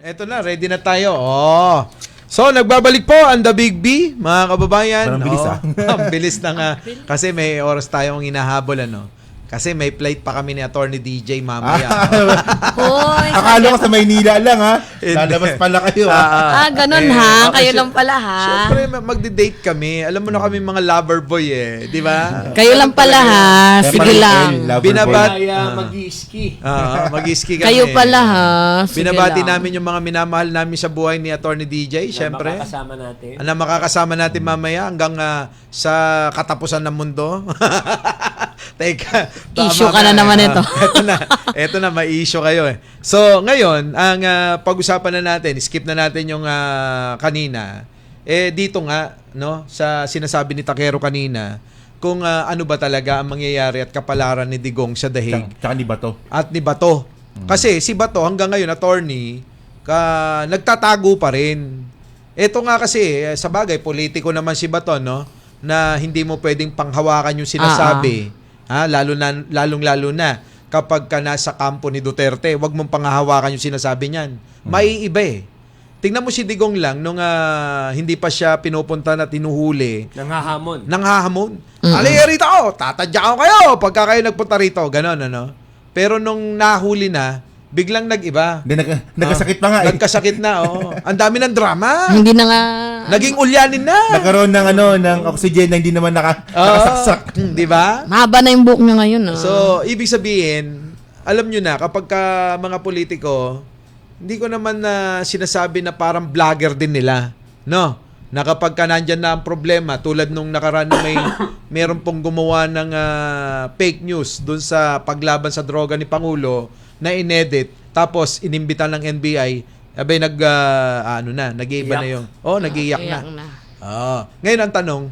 Eto na, ready na tayo. Oh. So, nagbabalik po ang The Big B, mga kababayan. Parang bilis, Ang bilis na nga. Kasi may oras tayong hinahabol, ano. Kasi may flight pa kami ni Attorney DJ mamaya. Hoy, Akala ko sa Maynila lang, ha? Lalabas pala kayo, ha? ganun ha. Kayo lang pala ha. Siyempre, magde-date kami. Alam mo na kami mga lover boy eh. Di ba? Kayo lang pala ha. Sige lang. Binabat. Kaya mag-i-ski. Mag-ski kami. Kayo pala ha. Sige Binabati lang. namin yung mga minamahal namin sa buhay ni Attorney DJ, siyempre. Makakasama natin. Na makakasama natin mamaya hanggang sa katapusan ng mundo. Teka. Issue ka na naman ito. Ito na, may issue kayo eh. So, ngayon, ang pag-usapan na natin, skip na natin yung kanina. Dito nga, no, sa sinasabi ni Takero kanina, kung ano ba talaga ang mangyayari at kapalaran ni Digong sa Dahig. Tsaka ni Bato. At ni Bato. Kasi si Bato hanggang ngayon, attorney, nagtatago pa rin. Ito nga kasi, sa bagay, politiko naman si Bato, no? Na hindi mo pwedeng panghawakan yung sinasabi. Lalong-lalo na kapag ka nasa kampo ni Duterte, wag mong panghahawakan yung sinasabi niyan. Maiiba eh. Tingnan mo si Digong lang nung hindi pa siya pinupunta na tinuhuli. Nanghahamon. Alay rito ako, tatadya ko kayo pagka kayo nagpunta rito. Ganon, ano? Pero nung nahuli na, biglang nag-iba. Nagkasakit pa nga eh. Nagkasakit na, oo. Ang dami ng drama. Hindi na nga. Naging ulyanin na. Nagkaroon ng oxygen na hindi naman nakasaksak. Di ba? Mahaba na yung buhok niya ngayon. So, ibig sabihin, alam nyo na, kapag ka mga politiko, hindi ko naman sinasabi na parang vlogger din nila. No? Na kapag ka nandyan na ang problema, tulad nung nakaraan na meron pong gumawa ng fake news dun sa paglaban sa droga ni Pangulo na inedit, tapos inimbita ng NBI, abay nag-iiba na yung, nag-iiyak na. Ngayon ang tanong,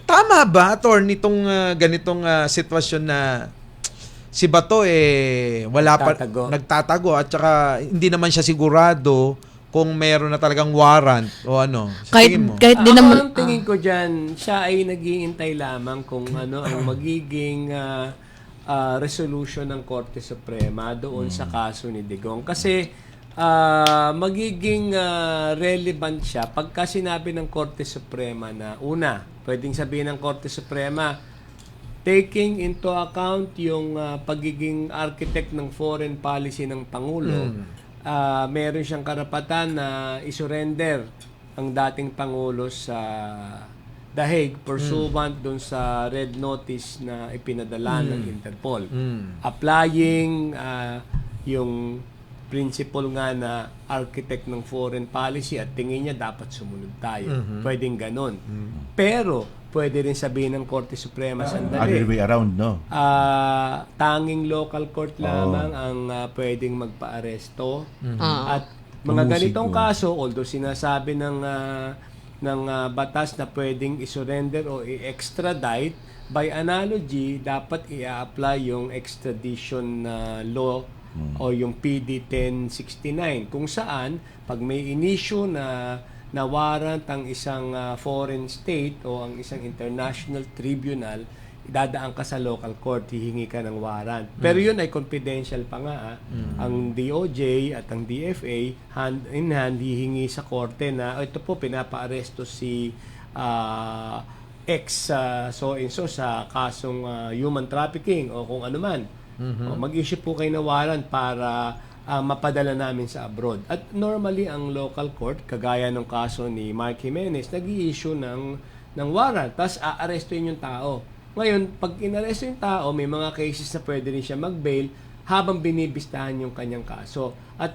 tama ba, attorney, nitong ganitong sitwasyon na si Bato nagtatago at saka hindi naman siya sigurado kung meron na talagang warrant o ano. Kahit din naman. Ang tingin ko dyan, siya ay naghihintay lamang kung ano ang magiging resolution ng Korte Suprema doon sa kaso ni Digong. Kasi magiging relevant siya pagka sinabi ng Korte Suprema na una, pwedeng sabihin ng Korte Suprema, taking into account yung pagiging architect ng foreign policy ng Pangulo, meron siyang karapatan na isurrender ang dating Pangulo sa Dahig pursuant dun sa red notice na ipinadala ng Interpol. Applying yung principle nga na architect ng foreign policy at tingin niya dapat sumunod tayo. Pwedeng ganon. Pero pwede rin sabihin ng Korte Suprema sandali. Other way around, no? Tanging local court lamang ang pwedeng magpa-aresto. At mga Tumusig ganitong yun. kaso, although sinasabi ng batas na pwedeng isurrender o i-extradite, by analogy, dapat i-apply yung extradition law o yung PD 1069 kung saan pag may inisyu na warrant ang isang foreign state o ang isang international tribunal, idadaan ka sa local court, hihingi ka ng warrant. Pero yun ay confidential pa nga. Ang DOJ at ang DFA, hand in hand, hihingi sa korte na, ito po, pinapa-aresto si so-and-so sa kasong human trafficking o kung ano man. O, mag-issue po kayo ng warrant para mapadala namin sa abroad. At normally, ang local court, kagaya ng kaso ni Mark Jimenez, nag-i-issue ng warrant, tapos aarestuin yung tao. Ngayon, pag inaresto yung tao, may mga cases na pwede rin siya mag-bail habang binibistahan yung kanyang kaso. At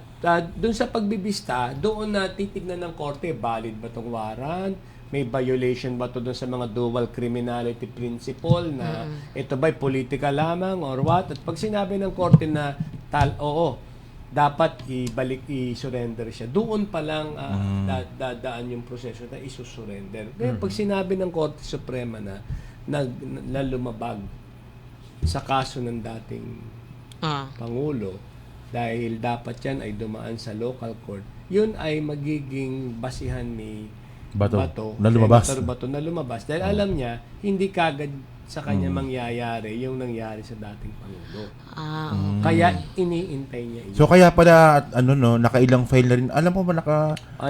doon sa pagbibista, doon na titignan ng korte, valid ba itong warrant? May violation ba ito doon sa mga dual criminality principle na ito ba'y political lamang or what? At pag sinabi ng korte na oo, dapat i-surrender siya. Doon pa lang dadaan yung proseso na isusurrender. Kaya pag sinabi ng Korte Suprema na lumabag sa kaso ng dating Pangulo dahil dapat yan ay dumaan sa local court, yun ay magiging basihan ni Bato na lumabas. Senator Bato na lumabas dahil alam niya hindi kagad sa kanya mangyayari yung nangyari sa dating Pangulo. Ah, Kaya iniintay niya yun. So kaya pala nakailang file na rin. Alam mo ba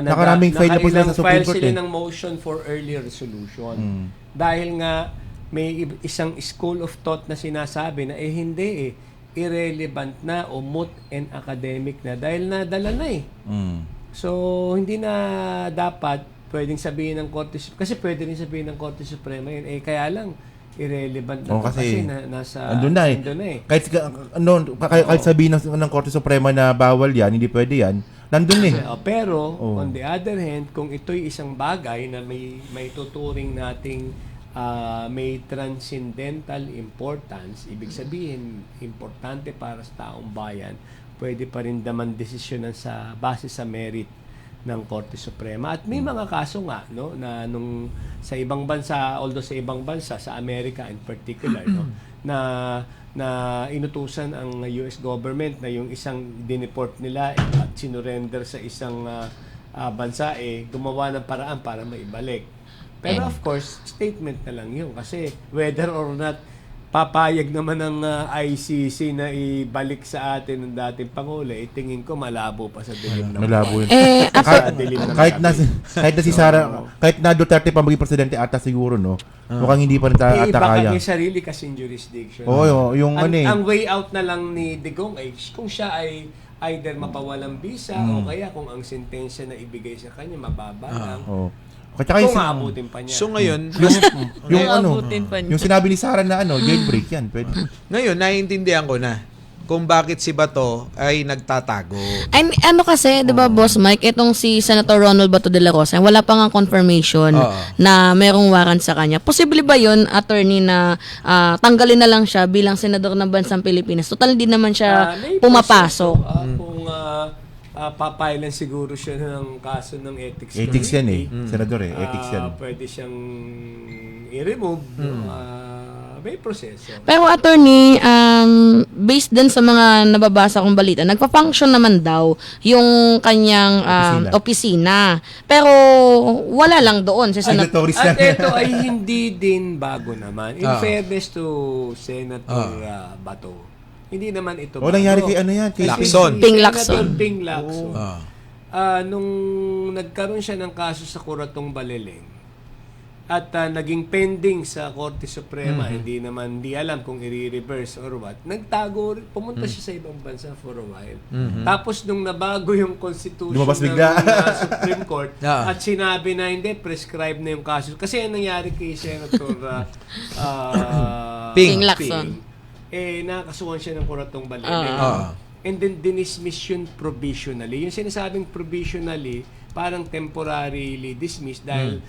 nakaraming file na po sila sa Supreme File Court sila eh. ng motion for early resolution. Dahil nga may isang school of thought na sinasabi na hindi irrelevant na o moot and academic na dahil nadala na eh. So hindi na dapat pwedeng sabihin ng Korte Suprema, kasi pwede rin sabihin ng Korte Suprema yun, kaya lang irrelevant na kasi nasa andun na eh. Kahit sabihin ng Korte Suprema na bawal yan, hindi pwede yan, nandun eh. Pero on the other hand, kung ito'y isang bagay na may tuturing nating may transcendental importance, ibig sabihin importante para sa taong bayan, pwede pa rin naman desisyonan sa base sa merit ng Korte Suprema. At may mga kaso nga na nung sa ibang bansa, although sa ibang bansa, sa Amerika in particular, na inutusan ang US government na yung isang dineport nila at sinurrender sa isang bansa gumawa ng paraan para maibalik. Pero of course, statement na lang yun kasi whether or not papayag naman ng ICC na ibalik sa atin ng dating Pangulo, tingin ko malabo pa sa dilim ng Malabo yun. Ako, kahit na si Sara, kahit na Duterte pa maging presidente ata siguro, mukhang hindi pa rin ata iba kaya. may sarili kasing jurisdiction. Yung ang way out na lang ni Digong ay kung siya ay either mapawalang visa o kaya kung ang sentensya na ibigay sa kanya mababa lang. Kung maabutin pa niya. So ngayon, yung sinabi ni Sara na jailbreak yan, pwede. ngayon naiintindihan ko na kung bakit si Bato ay nagtatago. ano kasi, 'di ba, Boss Mike, itong si Senator Ronald Bato de la Rosa, wala pa nga confirmation na merong warrant sa kanya. Posible ba 'yon, attorney, na tanggalin na lang siya bilang senador ng bansang Pilipinas? Total din naman siya pumapasok. Kung papailan siguro siya ng kaso ng ethics. Ethics yan eh. Senador ethics yan. Pwede siyang i-remove. May proseso. Pero attorney, based din sa mga nababasa kong balita, nagpa-function naman daw yung kanyang opisina. Pero wala lang doon si Senator. At ito ay hindi din bago naman. In fairness to Senator Bato, hindi naman ito bago. Nangyari kay yan? Kay Lacson. Ping Lacson. Ping Lacson. Nung nagkaroon siya ng kaso sa Kuratong Baleleng at naging pending sa Korte Suprema, hindi alam kung i-reverse or what, nagtago, pumunta siya sa ibang bansa for a while. Tapos nung nabago yung constitution lumabas ng bigla. Supreme Court at sinabi na hindi, prescribe na yung kaso. Kasi ang nangyari kay Senator Ping Lacson. Nakasuhan siya ng Kuratong Baleleng. And then dinismiss yun provisionally. Yung sinasabing provisionally, parang temporarily dismissed dahil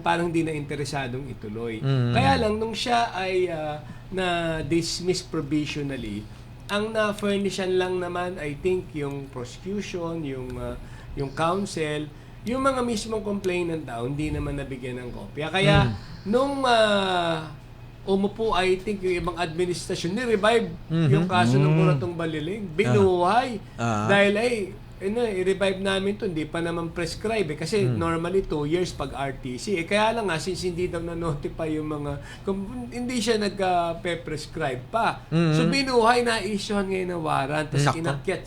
parang hindi na interesadong ituloy. Kaya lang, nung siya ay na-dismiss provisionally, ang na-furnishan lang naman, I think, yung prosecution, yung counsel, yung mga mismong complainant daw, hindi naman nabigyan ng kopya. Kaya, nung umupo, I think, yung ibang administrasyon, ni-revive yung kaso ng Kuratong Baleleng. Binuhay. Dahil i-revive namin to, hindi pa naman prescribe. Kasi normally 2 years pag RTC. Kaya lang nga, since hindi daw na-notify yung mga, hindi siya nagka-prescribe pa. So binuhay, na-issuehan ngayon ng warrant. Tapos inakyat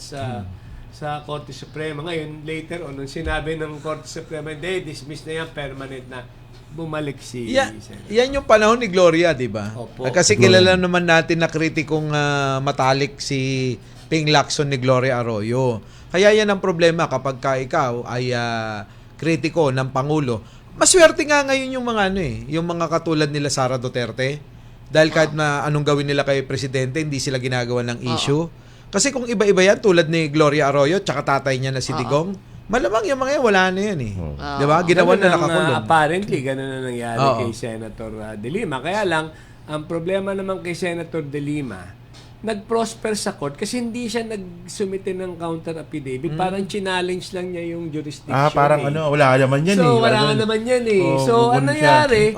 sa Korte Suprema. Ngayon, later on, nung sinabi ng Korte Suprema, hindi, dismiss na yan, permanent na. Bumalik si yan yung panahon ni Gloria, di ba? Kasi kilala naman natin na kritikong matalik si Ping Lacson ni Gloria Arroyo. Kaya yan ang problema kapag ikaw ay kritiko ng Pangulo. Maswerte nga ngayon yung mga yung mga katulad nila Sara Duterte. Dahil kahit na anong gawin nila kay Presidente, hindi sila ginagawa ng issue. Kasi kung iba-iba yan, tulad ni Gloria Arroyo, tsaka tatay niya na si Digong, malamang yung mga yan, wala na yan eh. Di ba? Ginawa na nakakulong. Apparently, ganun na nangyari kay Senator De Lima. Kaya lang, ang problema naman kay Senator De Lima, nag-prosper sa court kasi hindi siya nagsumite ng counter affidavit. Parang challenge lang niya yung jurisdiction. Parang wala naman yan So, wala naman yan eh. So, ano nangyari?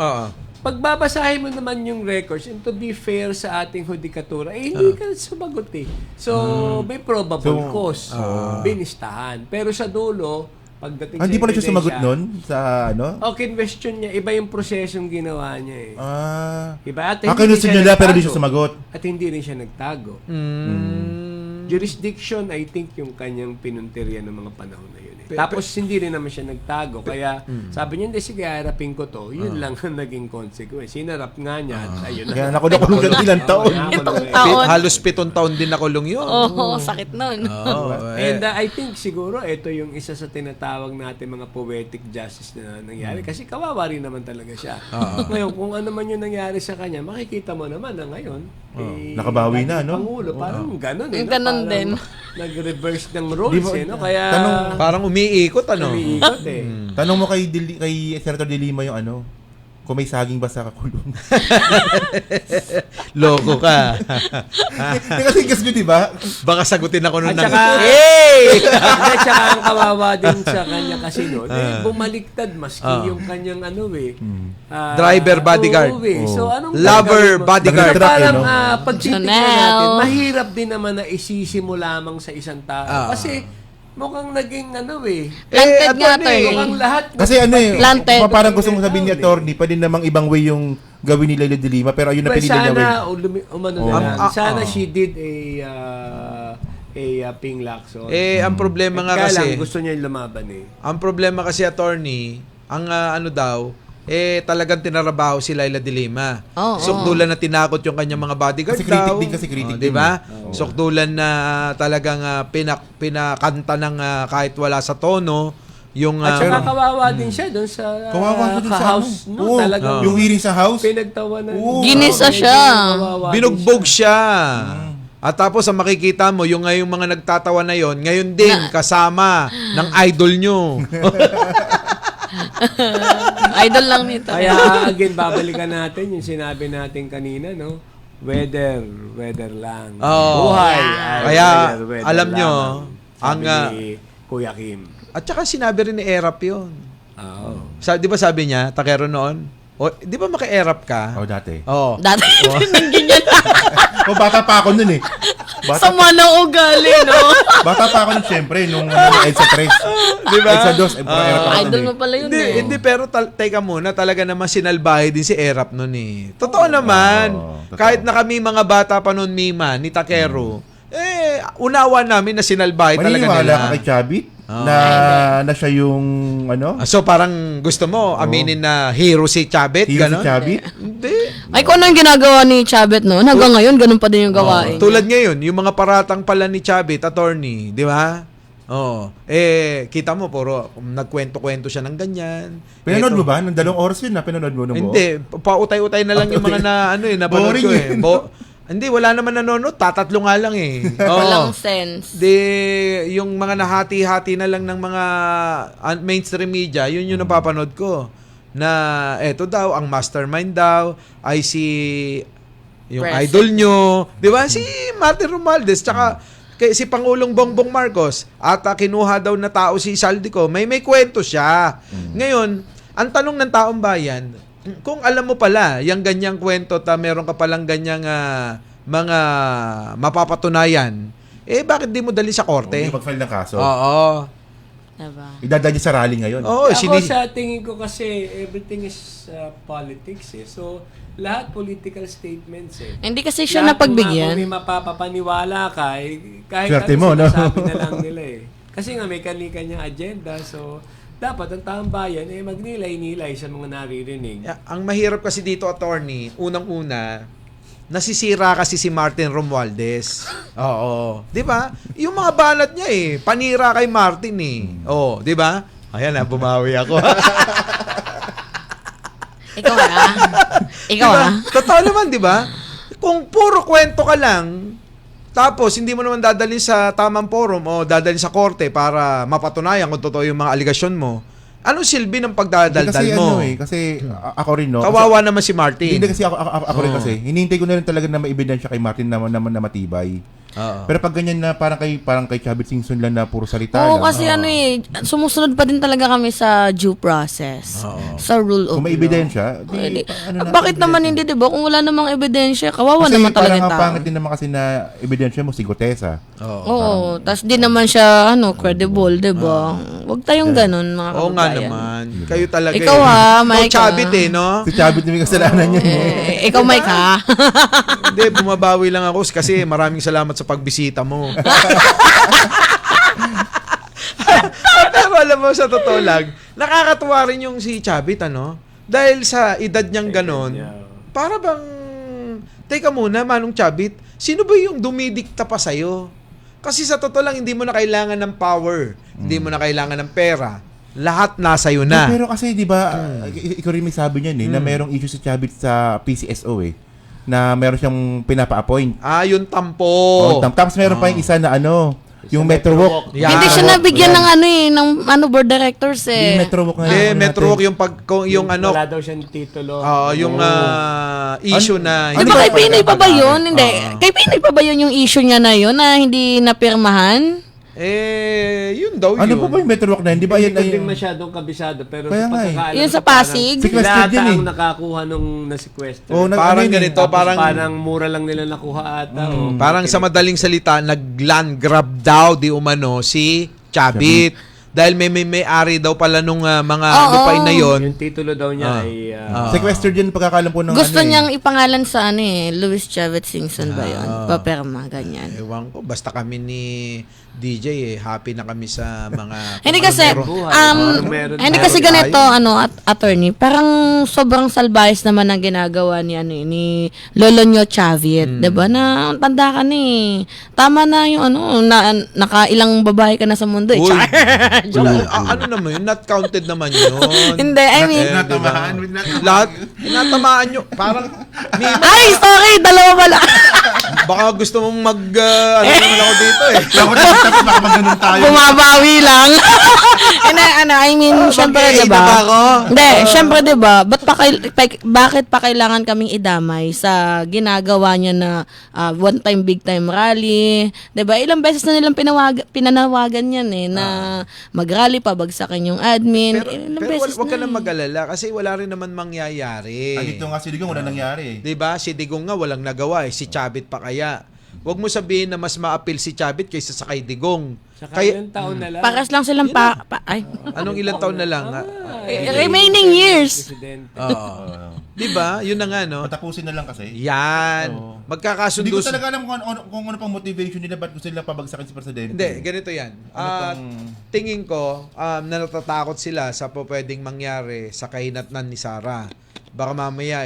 Pagbabasahin mo naman yung records, and to be fair sa ating hudikatura, hindi ka sumagot eh. So, may probable cause. Binistahan. Pero sa dulo, Pagdating Hindi pa na siya ebidensya, sumagot nun sa ano? Okay, question niya. Iba yung prosesong ginawa niya eh. Iba. At Kinusin niya na pero hindi siya nagtago. sumagot. At hindi rin siya nagtago. Jurisdiction, I think, yung kanyang pinunteriya ng mga panahon na yun. Tapos hindi rin naman siya nagtago. Kaya sabi niya, hindi, sige, harapin ko to. Yun lang ang naging consequence. Sinarap nga niya. At ayun Kaya nakulong ng ilang taon. Itong taon. Halos 7 taon din nakulong yun. Oo, sakit nun. And I think siguro ito yung isa sa tinatawag natin mga poetic justice na nangyari. Kasi kawawa rin naman talaga siya. Ngayon, kung ano man yung nangyari sa kanya, makikita mo naman na ngayon, Nakabawi na, no? Pangulo, parang ganun eh. Ganun Parang din. Nag-reverse ng roles Di ba- eh, no? Kaya Parang umiikot, ano? umiikot eh. Tanong mo kay Senator De Lima yung ano, kung may saging ba sa kakulong. Loko ka. Kasi guess nyo, di ba? Baka sagutin ako nun At ng, saka- hey! At saka ang kawawa din sa kanya kasi no, bumaliktad maski yung kanyang ano eh. Driver bodyguard. Oo, eh. So anong Lover gagawin mo? bodyguard. Truck, Parang eh, no? pag titignan Chanel. natin, mahirap din naman na isisi mo lamang sa isang tao. Kasi mukhang naging ano eh. Planted nga, attorney, attorney. Mukhang lahat. Kasi ano eh, Planted. parang gusto mong sabihin ni attorney, pwede namang ibang way yung gawin nila De Lima, pero ayun na Well, pinili niya way. sana, umano na lang. Sana oo. she did a ping lakson. Ang problema nga Kaya kasi, lang, gusto niya yung lumaban eh. ang problema kasi, attorney, ang ano daw, talagang tinarabaho si Laila De Lima. Oo, Sukdulan na tinakot yung kanyang mga bodyguard Kasi critic daw. din, kasi critic Di ba? din. Sukdulan na talagang pinakanta ng kahit wala sa tono yung At saka kawawa din siya doon sa Kawawa siya dun sa house. ano. No, Oo, talagang yung hearing sa house. pinagtawanan. Oo. Ginisa Medyo siya. kawawa din binugbog siya. siya. At tapos ang makikita mo, yung ngayong mga nagtatawa na yon, ngayon din kasama ng idol nyo. Idol lang nito. Kaya again, babalikan natin yung sinabi natin kanina, no? Weather lang. Oo. Buhay. Kaya, weather alam nyo, lamang. Sabi ang, ni Kuya Kim. at saka sinabi rin ni Erap yun. Oo. Di ba sabi niya, Takero noon, di ba maki-Erap ka? Oh, dati. Oo. Dati din ganyan. Bata pa ako nun eh. Sama na ugali, no? Bata pa ako nun, syempre, nung EDSA 3. Di ba? EDSA 2, Idol mo pala yun Hindi, eh. hindi, pero teka muna, talaga naman sinalbahe din si Erap noon eh. Totoo naman. totoo. Kahit na kami mga bata pa noon, Mima, ni Takero, unawa namin na sinalbahe talaga Maniniwala nila. ka kay Chabit na siya yung ano? So parang gusto mo aminin na hero si Chabet, Hero si gano'n? Chabit? Hindi. Ay, kung ano yung ginagawa ni Chabet noon, hanggang ngayon, ganun pa din yung gawain. Tulad ngayon, yung mga paratang pala ni Chabet, attorney, di ba? Oh, kita mo puro nagkwento-kwento siya ng ganyan. Pinanood mo ba? Nang 2 oras yun na pinanood mo nung buo? Hindi, pautay-utay na lang yung mga napanood Boring ko eh. yun. Hindi, wala naman nanonood, tatatlo nga lang eh. Oo. Walang sense. Yung mga nahati-hati na lang ng mga mainstream media, yun yung napapanood ko. Na eto daw, ang mastermind daw ay si yung President. idol nyo. Di ba? Si Martin Romualdez. Tsaka si Pangulong Bongbong Marcos. At kinuha daw na tao si Saldico. May kwento siya. Ngayon, ang tanong ng taong bayan, kung alam mo pala, yung ganyang kwento, meron ka palang ganyang mga mapapatunayan, bakit di mo dali sa korte? Hindi mag-file ng kaso. Oo. Diba? Idadali sa rally ngayon. Oo, Ako sa tingin ko kasi everything is politics eh. So, lahat political statements eh. Hindi kasi siya Lahat napagbigyan. Kung may mapapapaniwala ka, kahit Swerte ano mo, no? sinasabi na lang nila eh. Kasi nga may kanya-kanyang agenda. So, dapat ang taong bayan magnilay-nilay sa mga naririnig. Ang mahirap kasi dito, attorney, unang-una, nasisira kasi si Martin Romualdez. Oo. 'Di ba? Yung mga banat niya panira kay Martin Oo, 'di ba? Ayan na, bumawi ako. Ikaw Diba? Totoo naman, 'di ba? Kung puro kwento ka lang, tapos hindi mo naman dadalhin sa tamang forum o dadalhin sa korte para mapatunayan kung totoo yung mga aligasyon mo, anong silbi ng pagdadaldal kasi mo? kasi ako rin no. Kawawa naman si Martin. Hindi kasi ako rin kasi. Hinihintay ko na rin talaga na maibidensya kay Martin na matibay. Oo. Pero pag ganyan na parang kay Chavit Singson lang na puro salita Oo, lang. kasi sumusunod pa din talaga kami sa due process. Sa rule of Kung may law. ebidensya, Pwede. natin Bakit naman ebidensya? hindi, di ba? Kung wala namang ebidensya, kawawa Kasi naman talaga parang yung ang tao. pangit din naman kasi na ebidensya mo si Gutesa. Oo, tas di naman siya, credible, di ba? Huwag tayong ganun, mga Oo nga kababayan. naman. Kayo talaga Ikaw, Mike, Chavit no? Si Chavit may kasalanan yun eh. Ikaw, Mike, ha? Hindi, bumabawi lang ako kasi maraming salamat sa pagbisita mo. Pero alam mo, sa totoo lang, nakakatuwa rin yung si Chavit, Dahil sa edad niyang ganon, para bang, teka muna, Manong Chavit, sino ba yung dumidikta pa sa'yo? Kasi sa totoo lang, hindi mo na kailangan ng power, hindi mo na kailangan ng pera. Lahat nasa iyo na. Pero kasi 'di ba, ikaw rin may sabi niyan na merong issue si Chavit sa PCSO na meron siyang pinapa-appoint. Yung tampo. Tapos meron pa yung isa na yung Metrowalk. Yeah. Hindi siya nabigyan ng board directors Yung Metrowalk na Eh, Metrowalk yung Wala daw siyang titulo. yung issue na Di ba kay Pinoy pa ba yun? Hindi. Kay Pinoy pa ba yun yung issue niya na yun na hindi napirmahan? Yun daw Ano yun. po ba yung Metrowalk na? Hindi ba Hindi yan ko din yung... masyadong kabisado, pero Kaya sa nga eh. pagkakaalam Yun ko, sa Pasig? Sequestered Lahat yun ang nakakuha nung na-sequester. Oh, Parang ano yun ganito, Tapos parang mura lang nila nakuha ata. parang sa madaling salita, nag-land grab daw di umano si Chavit. Dahil may-ari daw pala nung mga lupain na yon. Yung titulo daw niya ay... Sequestered yun pagkakalam po ng Gusto ano eh. niyang ipangalan sa Louis Chavez Singson ba yun? Paperma, ganyan. Ewan ko, basta kami ni DJ happy na kami sa mga Hindi kasi, meron hindi tayo. kasi ganito, attorney, parang sobrang salbayas naman ang ginagawa ni Lolo Nyo Chavit, 'di ba? Na tanda ka ni. Tama na yung nakailang babae ka na sa mundo. Uy. Char! ano naman yun? Not counted naman yun. Hindi, I mean, Natamaan. Lahat, tinatamaan nyo. Parang, ay, sorry, dalawa pala. baka gusto mong ano naman ako dito eh. Tapos baka mag-ganun tayo. Bumabawi lang. I mean, syempre, mag-i-ida diba? ba ako? Hindi, syempre, diba? Bakit pa kailangan kaming idamay sa ginagawa niya na one time, big time rally? Diba? Ilang beses na nilang pinanawagan yan na mag-rally pa, bagsakin yung admin. Ilang Pero beses wag ka na na mag-alala kasi wala rin naman mangyayari. Dito nga si Digong, wala nangyari eh. 'Di ba? Si Digong nga walang nagawa eh. Si Chavit pa kaya. Wag mo sabihin na mas ma-appeal si Chavit kaysa sa kay Digong. Saka ilang taon na lang. paras lang silang ay, Anong ilang taon na lang? remaining years. Presidente. Oo. 'Di ba? Yun na nga Patapusin na lang kasi. Yan. Hindi Magkakasundo. ko talaga alam kung ano pang motivation nila, ba't gusto nila pabagsakin si Presidente. Hindi, ganito yan. Tingin ko, na natatakot sila sa pwedeng mangyari sa kahinatnan ni Sara. Baka mamaya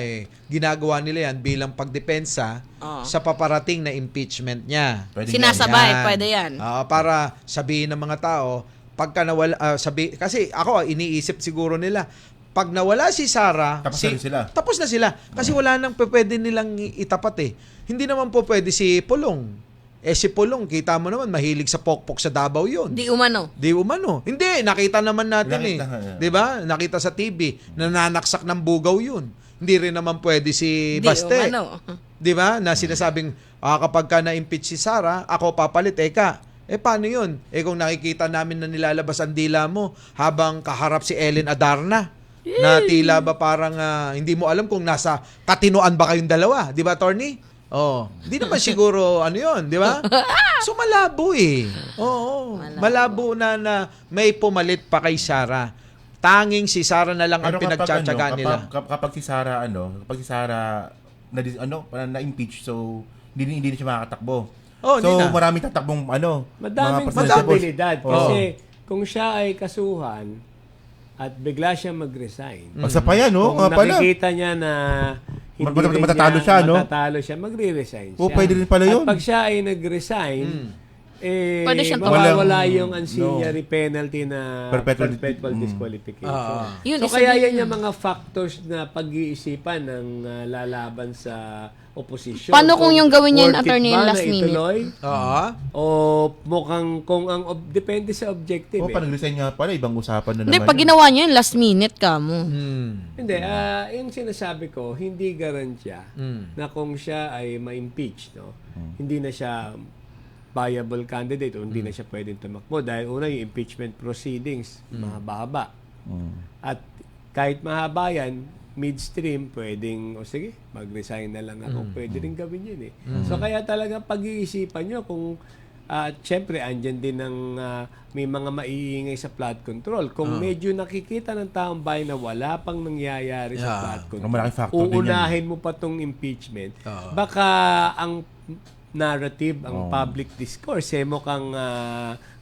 ginagawa nila yan bilang pagdepensa sa paparating na impeachment niya. Pwede Sinasabay, Yan. pwede yan. Para sabihin ng mga tao, pagka nawala, kasi ako, iniisip siguro nila, pag nawala si Sara, Tapos na rin sila. Tapos na sila. Kasi wala nang pwede nilang itapat eh. Hindi naman po pwede si Pulong. Si Pulong, kita mo naman, mahilig sa pokpok sa Davao yun. Di umano. Di umano. Hindi, nakita naman natin Nakita, 'Di ba? Nakita sa TV, nananaksak ng bugaw yun. Hindi rin naman pwede si Di Baste. umano. 'Di ba? Na sinasabing, kapag ka na-impeach si Sara, ako papalit, paano yun? Kung nakikita namin na nilalabas ang dila mo habang kaharap si Ellen Adarna, na tila ba parang hindi mo alam kung nasa katinoan ba kayong dalawa. 'Di ba, attorney? Hindi naman siguro yun, 'di ba? So malabo eh. Oo, malabo na may pumalit pa kay Sara. Tanging si Sara na lang ang pinagtsatsagaan nila. Kapag si Sara na-impeach, so hindi na siya makakatakbo. Hindi na. Maraming tatakbong Madaming mga posibilidad. Oo. Kasi kung siya ay kasuhan at bigla siya mag-resign, Magsapayan, no? kung Nga pala. nakikita niya na hindi rin Matatalo niya, siya, no? matatalo siya, magre-resign siya. Pwede rin pala yun. At pag siya ay nag-resign, Pwede siyang mawawala yung ancillary penalty na Perpetual disqualification. Yun, So isa kaya din yan yun. yung mga factors na pag-iisipan ng lalaban sa oposisyon. Paano kung yung gawin niya yung worth it attorney ba last na minute? ituloy? Oo. O mukhang kung depende sa objective. Pag nag-resign nga pala, ibang usapan na Hindi, naman. pag ginawa niya yun, last minute ka mo. Hindi, yung sinasabi ko, hindi garantiya na kung siya ay ma-impeach, no? Hindi na siya viable candidate o hindi na siya pwedeng tumakbo dahil una yung impeachment proceedings mahaba-haba. At kahit mahaba yan, midstream pwedeng sige, mag-resign na lang ako. Pwede rin gawin yun eh. So kaya talaga pag-iisipan nyo kung syempre andyan din ng may mga maiingay sa flood control. Kung medyo nakikita ng taong bayan na wala pang nangyayari sa flood control, Malaking factor din yan. uunahin mo pa tong impeachment, baka ang narrative, ang public discourse, mukhang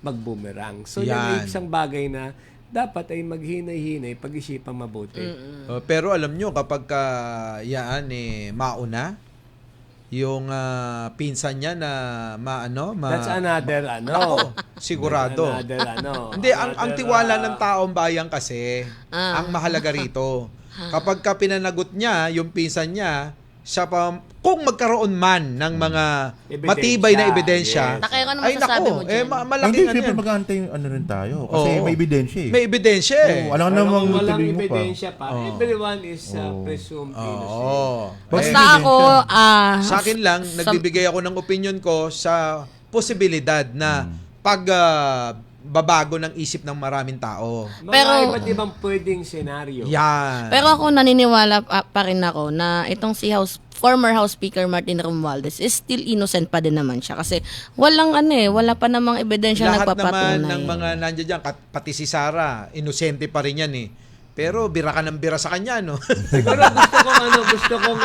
mag-boomerang. So, yan ay isang bagay na dapat ay maghinay-hinay, pag-isipang mabuti. Pero alam nyo, kapag mauna, yung pinsan niya na That's another sigurado. Another Hindi, ang tiwala ng taong bayan kasi, ang mahalaga rito. Kapag ka pinanagot niya, yung pinsan niya, siya pa, kung magkaroon man ng mga matibay na ebidensya, Yes. Kaya ano ay masasabi nako, mo dyan? malaking Hindi, ano syempre yan. mag-aantay rin tayo. Kasi Oo. may ebidensya eh. May ebidensya eh. Wala ka Pero namang kung walang tuloy mo pa. ebidensya pa, everyone is presumed innocent. Oo. Basta ako, Sa akin lang, nagbibigay ako ng opinion ko sa posibilidad na babago ng isip ng maraming tao. Mga Pero- iba't ibang pwedeng senaryo. Yan. Pero ako naniniwala pa rin ako na itong si former House Speaker Martin Romualdez is still innocent pa din naman siya kasi wala pa namang ebidensya Lahat nagpapatunay. naman ng mga nandiyan dyan, pati si Sara, inosente pa rin yan eh. Pero bira ka ng bira sa kanya, no? Siguro gusto kong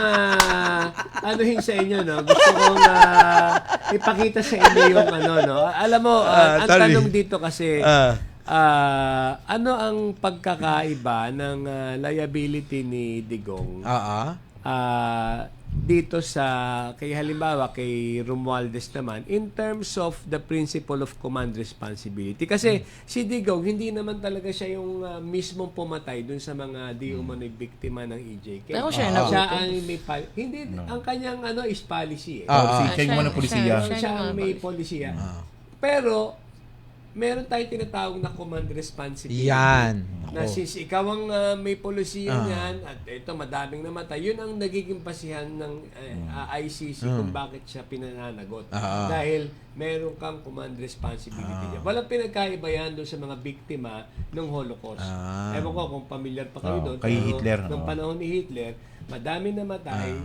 anuhin sa inyo, no? Gusto kong ipakita sa inyo yung no? Alam mo, ang sorry. tanong dito kasi, ano ang pagkakaiba ng liability ni Digong dito halimbawa kay Romualdez naman in terms of the principle of command responsibility. Kasi si Digong, hindi naman talaga siya yung mismong pumatay dun sa mga di umano'y biktima ng EJK. Pero siya ang may ang kanyang is policy eh. Siya yung mga polisiya. Siya ang may polisiya. Pero meron tayong tinatawag na command responsibility. Yan. Na since ikaw ang may polisiya niyan at ito madaming namatay, yun ang nagiging basihan ng ICC kung bakit siya pinananagot. Dahil meron kang command responsibility niya. Walang pinagkaiba yan doon sa mga biktima ng Holocaust. Ewan ko kung familiar pa kayo doon. Kay pero Hitler. Nung panahon ni Hitler, madami namatay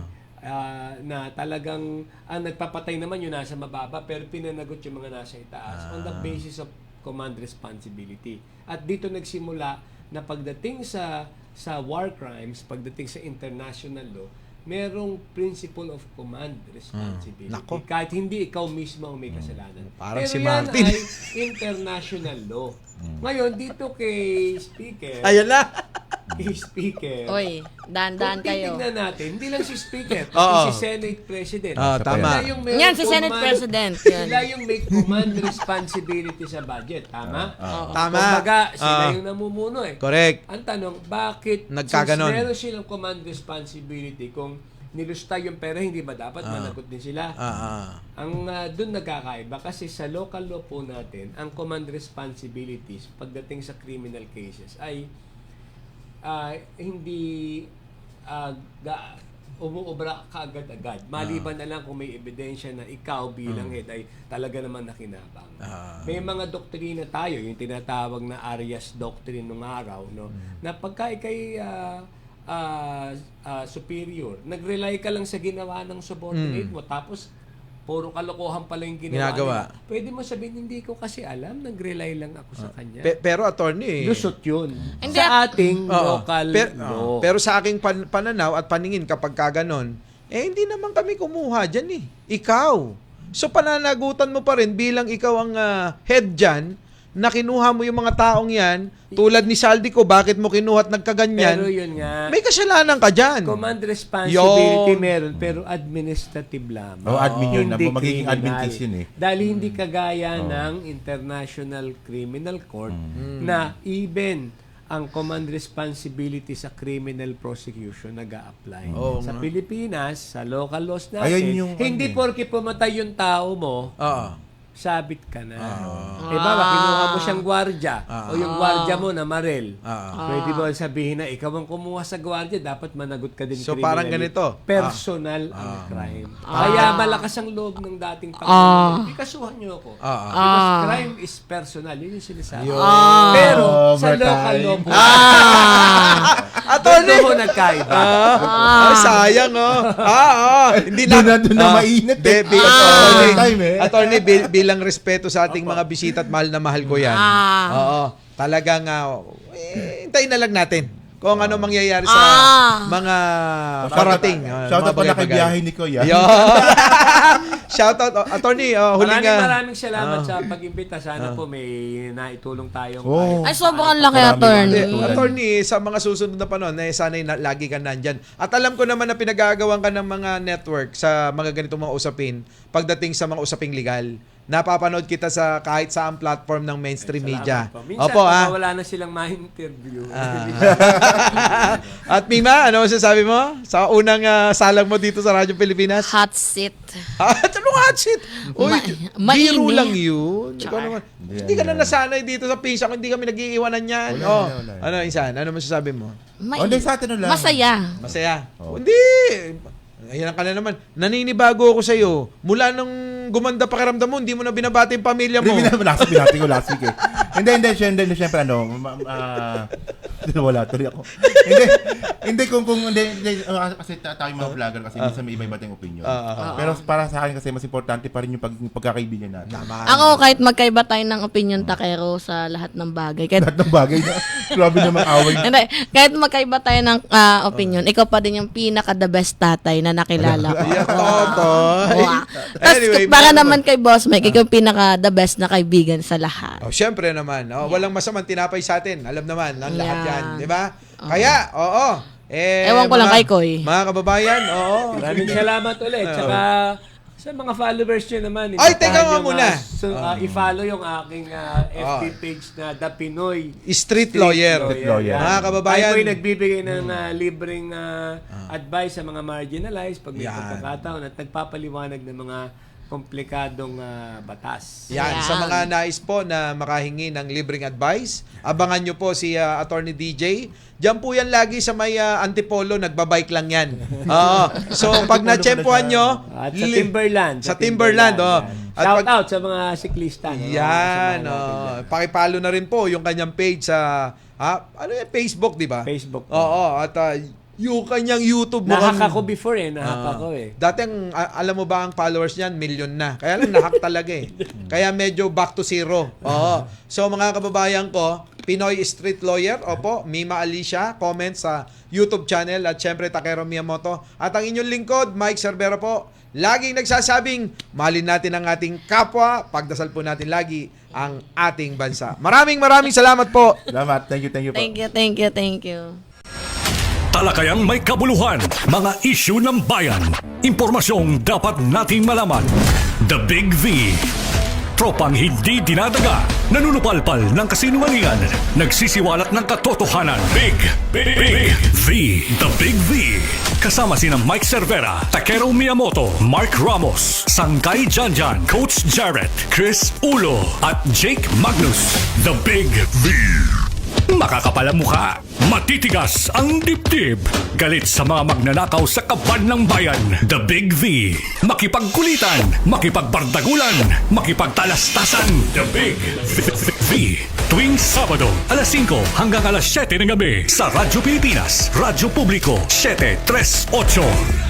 na talagang ang nagpapatay naman yung nasa mababa pero pinanagot yung mga nasa itaas on the basis of command responsibility. At dito nagsimula na pagdating sa war crimes, pagdating sa international law, merong principle of command responsibility. Nako. Kahit hindi ikaw mismo ang may kasalanan. Parang pero si yan Martin. ay international law. Ngayon, dito kay Speaker, Ayan na. kay Speaker, Oy, dahan-dahan kung kayo. titignan natin, hindi lang si Speaker, Oo. pati si Senate President. Tama. Sila yung may Yan, si Senate command- President. Yan. Sila yung may command responsibility sa budget. Tama? Tama. Kumbaga, sila yung namumuno eh. Correct. Ang tanong, bakit Nagkaganon? since meron silang command responsibility, kung nilusta yung pera, hindi ba dapat managot din sila? Ang doon nagkakaiba kasi sa local law po natin, ang command responsibilities pagdating sa criminal cases ay hindi umuobra kaagad-agad. Maliban na lang kung may ebidensya na ikaw bilang head ay talaga naman nakinabang. May mga doktrina tayo, yung tinatawag na Arias Doctrine nung araw, no? Na pagka ikay superior, nag-rely ka lang sa ginawa ng subordinate mo, tapos puro kalokohan pala yung Ginagawa. ginawa. Pwede mo sabihin, hindi ko kasi alam, nag-rely lang ako sa kanya. Pero attorney, Lusot yun. Hindi, Sa ating local law. pero sa aking pananaw at paningin kapag kaganon, hindi naman kami kumuha dyan eh. Ikaw. So pananagutan mo pa rin bilang ikaw ang head dyan, na kinuha mo yung mga taong yan, tulad ni Saldico, bakit mo kinuha at nagkaganyan? Pero yun nga, May kasalanan ka dyan. command responsibility Yun. meron, pero administrative lamang. Admin yun. Hindi Magiging admin criminal. case yun eh. Dahil hindi kagaya ng International Criminal Court na even ang command responsibility sa criminal prosecution nag-a-apply. Sa Pilipinas, sa local laws natin, Ayun yung hindi porke pumatay yung tao mo, sabit ka na. Baka kinuha mo siyang gwardya o yung gwardya mo na Marel. Pwede mo sabihin na ikaw ang kumuha sa gwardya, dapat managot ka din So, criminally. parang ganito. Personal ang crime. Kaya malakas ang loob ng dating Pangulo. Ikasuhan niyo ako. Because crime is personal. Yun yung sinasabi. Pero sa local law po, Attorney! doon ho nagkaiba. Sayang, Hindi Doon na mainit eh. Attorney, bilang respeto sa ating mga bisita at mahal na mahal ko yan. Oo. Talagang, hintayin na lang natin kung ano mangyayari sa mga parating. Shoutout pala kay biyahe ni Kuya. Shoutout, Attorney, huling Maraming salamat sa pag-imbita. Sana po may naitulong tayong Ay, sobrang laki, Marami attorney. Attorney, sa mga susunod na panahon, sana'y lagi ka nandyan. At alam ko naman na pinagagawan ka ng mga network sa mga ganitong mga usapin pagdating sa mga usaping legal. Napapanood kita sa kahit saang platform ng mainstream media. Minsan, Opo, wala na silang ma-interview. At Mima, ano masasabi mo sa unang salang mo dito sa Radyo Pilipinas? Hot seat. Anong hot seat? Uy, Mainit. biro lang yun. Ikaw naman. Hindi ka na nasanay dito sa PISA kung hindi kami nag-iiwanan yan. Wala. Ano, Insan? Ano masasabi mo? Hindi, sa atin na lang. Masaya. Masaya. Hindi. Ayan ka na naman. Naninibago ako sa'yo. Mula nung gumanda pakiramdam mo, hindi mo na binabati yung pamilya mo. Hindi, binati ko last week eh. Hindi, syempre, wala tuloy ako. Kasi tayo mga vlogger kasi minsan may iba-iba tayong opinion. Pero para sa akin kasi mas importante pa rin yung pagkakaibigan natin. Ako, kahit magkaiba tayo ng opinion, Takero, sa lahat ng bagay. Kahit, Lahat ng bagay na, grabe naman away. hindi, kahit magkaiba tayo ng opinion, ikaw pa din yung pinaka-the best tatay na nakilala ko. Anyway, Para naman kay Boss Mike, ikaw yung pinaka-the best na kaibigan sa lahat. Syempre naman. Walang masamang tinapay sa atin. Alam naman, ang lahat Yeah. yan. Di ba? Kaya, Ewan ko lang kay Koy. Mga kababayan, Maraming salamat ulit. Tsaka sa mga followers nyo naman. Ay, teka imbitahan nga nyo muna. I-follow yung aking FB page na The Pinoy Street Lawyer. Lawyer. Mga kababayan. Tayo po'y nagbibigay ng libreng advice sa mga marginalized pag may Yan. pagkakataon at nagpapaliwanag ng mga komplikadong batas. Yan, sa mga nais po na makahingi ng libreng advice, abangan nyo po si Attorney DJ. Diyan po yan lagi sa may Antipolo, nagbabike lang yan. So, pag na-tsempuhan nyo, At sa Timberland. Sa Timberland, Yan. At Shout out sa mga siklista. no? yan, Samahan natin dyan. pakipalo na rin po yung kanyang page sa ano yan, Facebook, di ba? Facebook. Oo, at yung kanyang YouTube mo. Nahak ako before nahak ako eh. Dati alam mo ba ang followers niyan, million na. Kaya lang nahak talaga eh. Kaya medyo back to zero. Oo. So mga kababayan ko, Pinoy Street Lawyer, opo, Mima Alicia, comment sa YouTube channel at syempre Takero Miyamoto. At ang inyong lingkod, Mike Cervera po, laging nagsasabing, mahalin natin ang ating kapwa, pagdasal po natin lagi ang ating bansa. Maraming salamat po. Salamat. Thank you po. Thank you. Talakayang may kabuluhan, mga isyu ng bayan, impormasyong dapat nating malaman. The Big V. Tropang hindi dinadaga, nanunupalpal ng kasinungalingan, nagsisiwalat ng katotohanan. Big V. The Big V. Kasama sina Mike Cervera, Takero Miyamoto, Mark Ramos, Sangkay Janjan, Coach Jarrett, Chris Ulo, at Jake Magnus. The Big V. Makakapal ang mukha, matitigas ang dibdib. Galit sa mga magnanakaw sa kaban ng bayan. The Big V. Makipagkulitan, makipagbardagulan, makipagtalastasan. The Big V. Tuwing Sabado, alas 5 hanggang alas 7 ng gabi sa Radyo Pilipinas, Radyo Publiko, 738.